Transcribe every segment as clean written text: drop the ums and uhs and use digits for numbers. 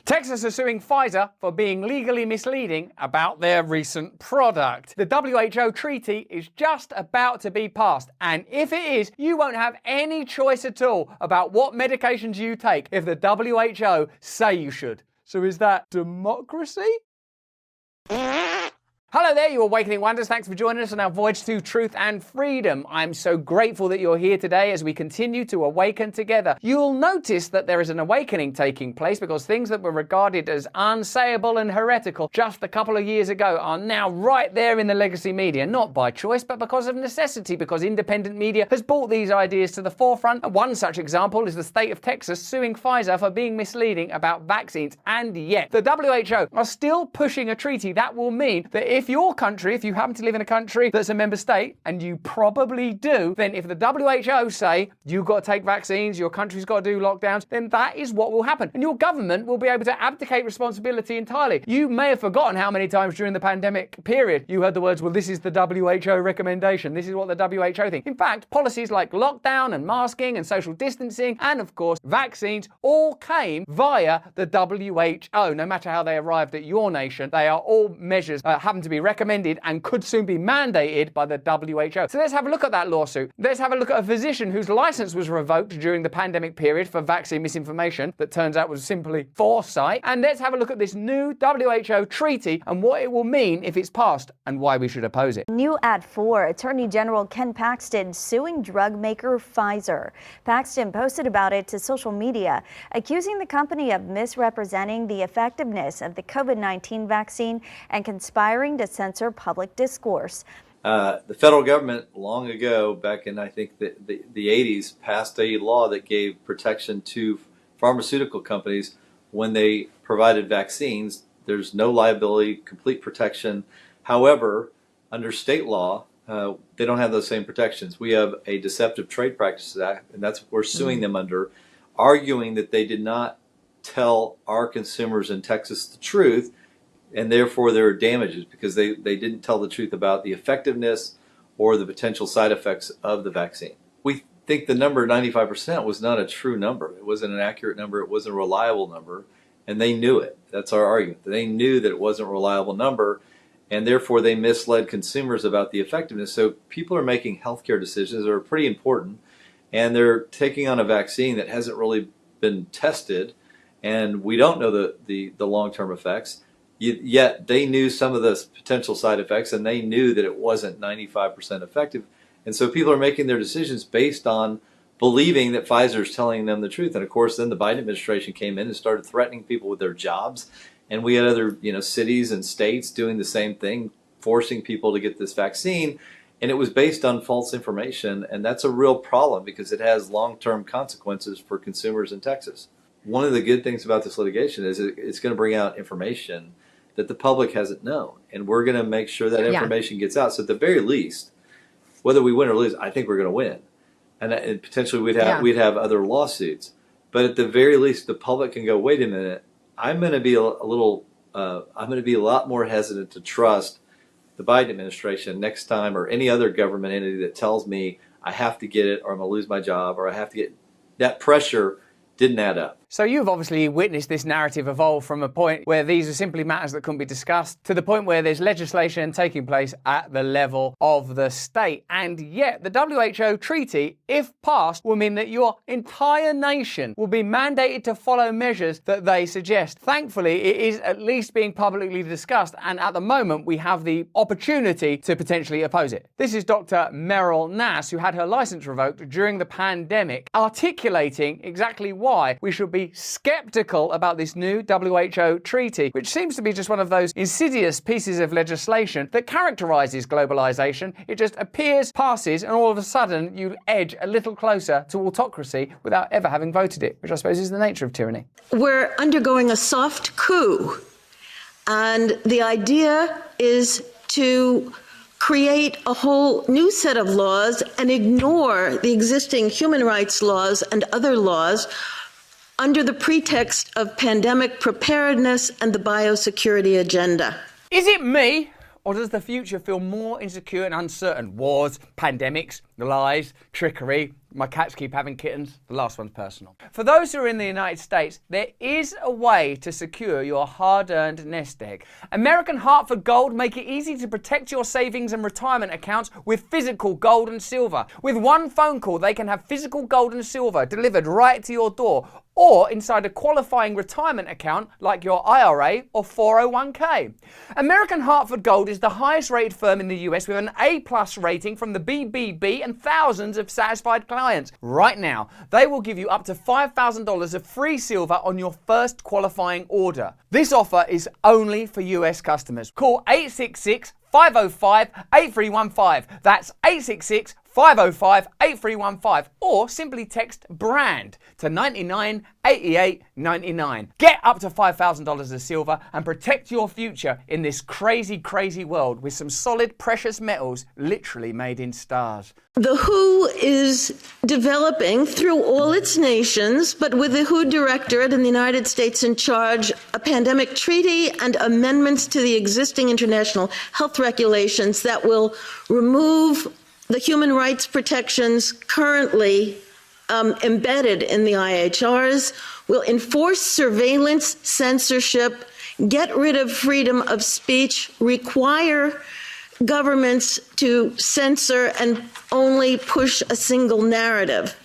Texas is suing Pfizer for being legally misleading about their recent product. The WHO treaty is just about to be passed, and if it is, you won't have any choice at all about what medications you take if the WHO say you should. So is that democracy? Hello there, you Awakening Wonders. Thanks for joining us on our voyage to truth and freedom. I'm so grateful that you're here today as we continue to awaken together. You'll notice that there is an awakening taking place because things that were regarded as unsayable and heretical just a couple of years ago are now right there in the legacy media, not by choice, but because of necessity, because independent media has brought these ideas to the forefront. And one such example is the state of Texas suing Pfizer for being misleading about vaccines. And yet, the WHO are still pushing a treaty that will mean that if your country, if you happen to live in a country that's a member state, and you probably do, then if the WHO say you've got to take vaccines, your country's got to do lockdowns, then that is what will happen. And your government will be able to abdicate responsibility entirely. You may have forgotten how many times during the pandemic period you heard the words, well, this is the WHO recommendation. This is what the WHO thinks. In fact, policies like lockdown and masking and social distancing and, of course, vaccines all came via the WHO. No matter how they arrived at your nation, they are all measures happen to be recommended and could soon be mandated by the WHO. So let's have a look at that lawsuit. Let's have a look at a physician whose license was revoked during the pandemic period for vaccine misinformation that turns out was simply foresight. And let's have a look at this new WHO treaty and what it will mean if it's passed and why we should oppose it. New at 4, Attorney General Ken Paxton suing drug maker Pfizer. Paxton posted about it to social media, accusing the company of misrepresenting the effectiveness of the COVID-19 vaccine and conspiring to censor public discourse. The federal government long ago, back in I think the 80s, passed a law that gave protection to pharmaceutical companies when they provided vaccines. There's no liability, complete protection. However, under state law, they don't have those same protections. We have a Deceptive Trade Practices Act, and that's what we're suing them under, arguing that they did not tell our consumers in Texas the truth, and therefore there are damages because they didn't tell the truth about the effectiveness or the potential side effects of the vaccine. We think the number 95% was not a true number. It wasn't an accurate number. It wasn't a reliable number, and they knew it. That's our argument. They knew that it wasn't a reliable number, and therefore they misled consumers about the effectiveness. So people are making healthcare decisions that are pretty important, and they're taking on a vaccine that hasn't really been tested, and we don't know the long-term effects. Yet they knew some of the potential side effects, and they knew that it wasn't 95% effective. And so people are making their decisions based on believing that Pfizer is telling them the truth. And of course, then the Biden administration came in and started threatening people with their jobs. And we had other cities and states doing the same thing, forcing people to get this vaccine. And it was based on false information. And that's a real problem because it has long-term consequences for consumers in Texas. One of the good things about this litigation is it's going to bring out information that the public hasn't known, and we're going to make sure that information gets out. So at the very least, whether we win or lose, I think we're going to win, and potentially we'd have other lawsuits. But at the very least, the public can go, wait a minute, I'm going to be I'm going to be a lot more hesitant to trust the Biden administration next time, or any other government entity that tells me I have to get it, or I'm going to lose my job, or I have to get that pressure. Didn't add up. So you've obviously witnessed this narrative evolve from a point where these are simply matters that couldn't be discussed to the point where there's legislation taking place at the level of the state. And yet the WHO treaty, if passed, will mean that your entire nation will be mandated to follow measures that they suggest. Thankfully, it is at least being publicly discussed, and at the moment we have the opportunity to potentially oppose it. This is Dr. Meryl Nass, who had her license revoked during the pandemic, articulating exactly why we should be skeptical about this new WHO treaty, which seems to be just one of those insidious pieces of legislation that characterizes globalization. It just appears, passes, and all of a sudden you edge a little closer to autocracy without ever having voted it, which I suppose is the nature of tyranny. We're undergoing a soft coup, and the idea is to create a whole new set of laws and ignore the existing human rights laws and other laws under the pretext of pandemic preparedness and the biosecurity agenda. Is it me, or does the future feel more insecure and uncertain? Wars, pandemics, lies, trickery, My cats keep having kittens. The last one's personal. For those who are in the United States, there is a way to secure your hard-earned nest egg. American Hartford Gold make it easy to protect your savings and retirement accounts with physical gold and silver. With one phone call, they can have physical gold and silver delivered right to your door, or inside a qualifying retirement account like your IRA or 401k. American Hartford Gold is the highest rated firm in the US with an A+ rating from the BBB and thousands of satisfied clients. Right now, they will give you up to $5,000 of free silver on your first qualifying order. This offer is only for US customers. Call 866-505-8315. That's 866-505-8315, or simply text BRAND to 998899. Get up to $5,000 of silver and protect your future in this crazy, crazy world with some solid precious metals literally made in stars. The WHO is developing through all its nations, but with the WHO Directorate in the United States in charge, a pandemic treaty and amendments to the existing international health regulations that will remove the human rights protections currently embedded in the IHRs, will enforce surveillance, censorship, get rid of freedom of speech, require governments to censor and only push a single narrative.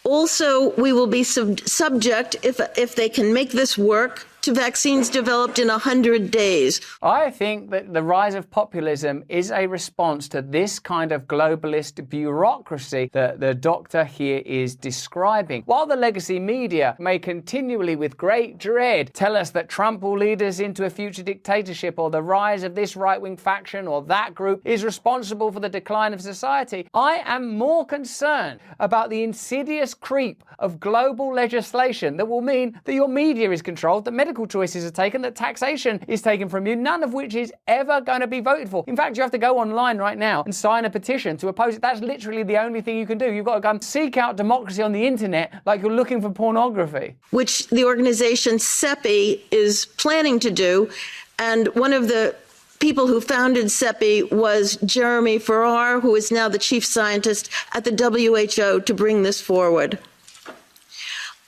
Also, we will be subject, if they can make this work, to vaccines developed in 100 days. I think that the rise of populism is a response to this kind of globalist bureaucracy that the doctor here is describing. While the legacy media may continually with great dread tell us that Trump will lead us into a future dictatorship, or the rise of this right-wing faction or that group is responsible for the decline of society, I am more concerned about the insidious creep of global legislation that will mean that your media is controlled, that medical choices are taken, that taxation is taken from you, none of which is ever going to be voted for. In fact, you have to go online right now and sign a petition to oppose it. That's literally the only thing you can do. You've got to go and seek out democracy on the internet like you're looking for pornography. Which the organization CEPI is planning to do. And one of the people who founded CEPI was Jeremy Farrar, who is now the chief scientist at the WHO, to bring this forward.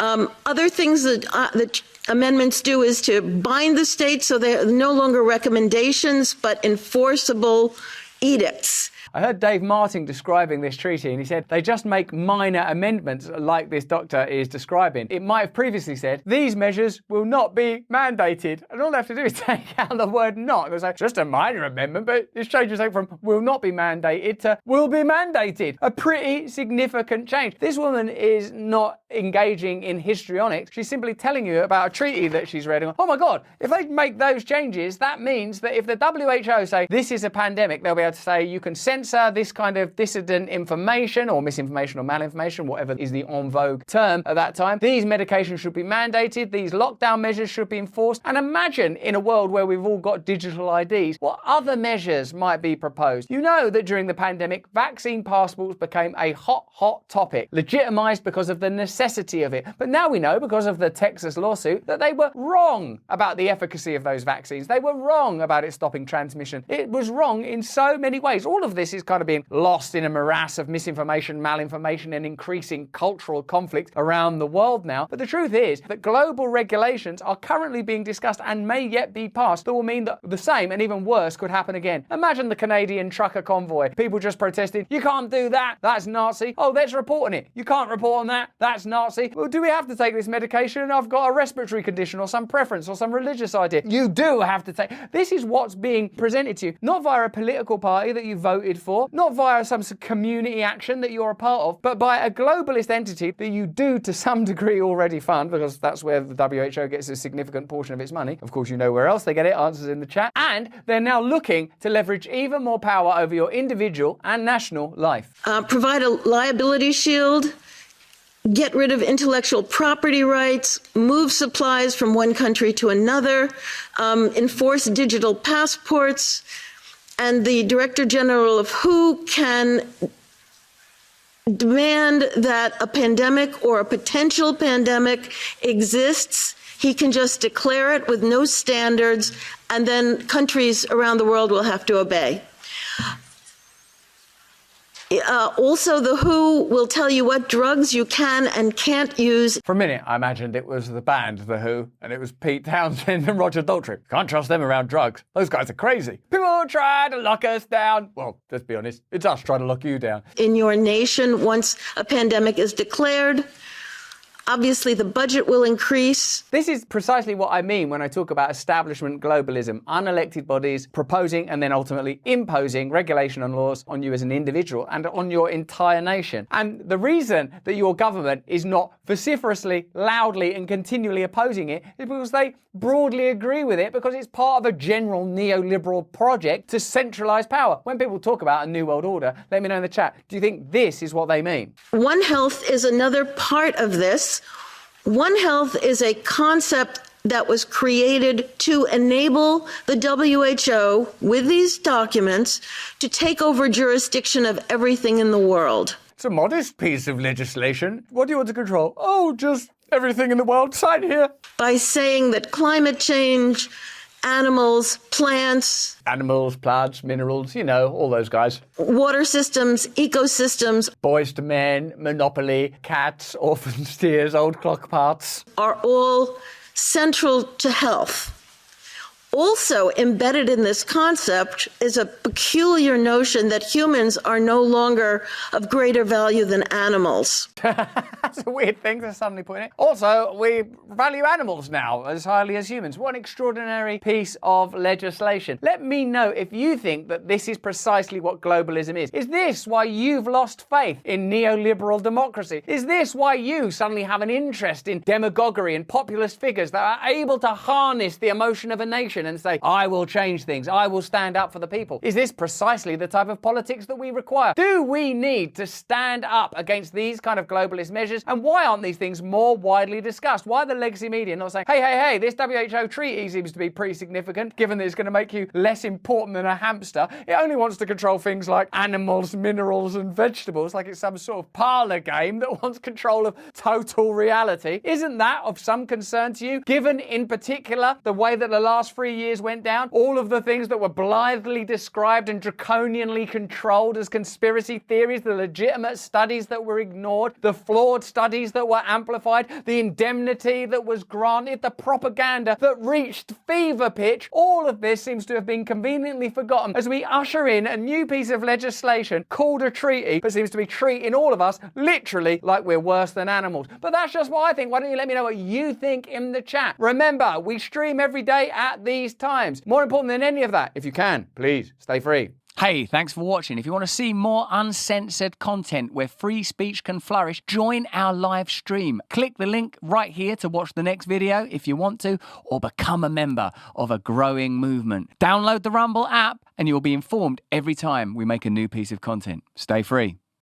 Other things that the amendments do is to bind the states so they're no longer recommendations but enforceable edicts. I heard Dave Martin describing this treaty, and he said they just make minor amendments like this doctor is describing. It might have previously said, these measures will not be mandated. And all they have to do is take out the word not. They'll say, just a minor amendment, but this changes from will not be mandated to will be mandated. A pretty significant change. This woman is not engaging in histrionics. She's simply telling you about a treaty that she's read. Oh my God, if they make those changes, that means that if the WHO say this is a pandemic, they'll be able to say you can censor this kind of dissident information or misinformation or malinformation, whatever is the en vogue term at that time. These medications should be mandated, these lockdown measures should be enforced. And imagine in a world where we've all got digital IDs, what other measures might be proposed. You know that during the pandemic, vaccine passports became a hot topic, legitimized because of the necessity of it. But now we know, because of the Texas lawsuit, that they were wrong about the efficacy of those vaccines. They were wrong about it stopping transmission. It was wrong in so many ways. All of this is kind of being lost in a morass of misinformation, malinformation, and increasing cultural conflict around the world now. But the truth is that global regulations are currently being discussed and may yet be passed that will mean that the same and even worse could happen again. Imagine the Canadian trucker convoy. People just protesting, you can't do that, that's Nazi. Oh, let's report on it. You can't report on that, that's Nazi. Well, do we have to take this medication? I've got a respiratory condition or some preference or some religious idea. You do have to take. This is what's being presented to you, not via a political party that you voted for, not via some community action that you're a part of, but by a globalist entity that you do to some degree already fund, because that's where the WHO gets a significant portion of its money. Of course, you know where else they get it, answers in the chat. And they're now looking to leverage even more power over your individual and national life. Provide a liability shield, get rid of intellectual property rights, move supplies from one country to another, enforce digital passports, and the Director General of WHO can demand that a pandemic or a potential pandemic exists. He can just declare it with no standards, and then countries around the world will have to obey. Also, the WHO will tell you what drugs you can and can't use. For a minute, I imagined it was the band, The Who, and it was Pete Townsend and Roger Daltrey. Can't trust them around drugs. Those guys are crazy. People try to lock us down. Well, let's be honest, it's us trying to lock you down. In your nation, once a pandemic is declared, obviously the budget will increase. This is precisely what I mean when I talk about establishment globalism. Unelected bodies proposing and then ultimately imposing regulation and laws on you as an individual and on your entire nation. And the reason that your government is not vociferously, loudly and continually opposing it is because they broadly agree with it, because it's part of a general neoliberal project to centralise power. When people talk about a new world order, let me know in the chat, do you think this is what they mean? One Health is another part of this. One Health is a concept that was created to enable the WHO, with these documents, to take over jurisdiction of everything in the world. It's a modest piece of legislation. What do you want to control? Oh, just everything in the world. Sign here. By saying that climate change, animals, plants, minerals, you know, all those guys. water systems, ecosystems Boys to Men, Monopoly, cats, orphan steers, old clock parts. are all central to health. Also embedded in this concept is a peculiar notion that humans are no longer of greater value than animals. That's a weird thing to suddenly put in it. Also, we value animals now as highly as humans. What an extraordinary piece of legislation. Let me know if you think that this is precisely what globalism is. Is this why you've lost faith in neoliberal democracy? Is this why you suddenly have an interest in demagoguery and populist figures that are able to harness the emotion of a nation and say, I will change things, I will stand up for the people? Is this precisely the type of politics that we require? Do we need to stand up against these kind of globalist measures? And why aren't these things more widely discussed? Why are the legacy media not saying, hey, this WHO treaty seems to be pretty significant, given that it's going to make you less important than a hamster. It only wants to control things like animals, minerals and vegetables, like it's some sort of parlour game that wants control of total reality. Isn't that of some concern to you, given in particular the way that the last 3 years went down? All of the things that were blithely described and draconianly controlled as conspiracy theories, the legitimate studies that were ignored, the flawed studies that were amplified, the indemnity that was granted, the propaganda that reached fever pitch, all of this seems to have been conveniently forgotten as we usher in a new piece of legislation called a treaty, but seems to be treating all of us literally like we're worse than animals. But that's just what I think. Why don't you let me know what you think in the chat? Remember, we stream every day at these times. More important than any of that, if you can, please stay free. Hey, thanks for watching. If you want to see more uncensored content where free speech can flourish, join our live stream. Click the link right here to watch the next video if you want to, or become a member of a growing movement. Download the Rumble app and you'll be informed every time we make a new piece of content. Stay free.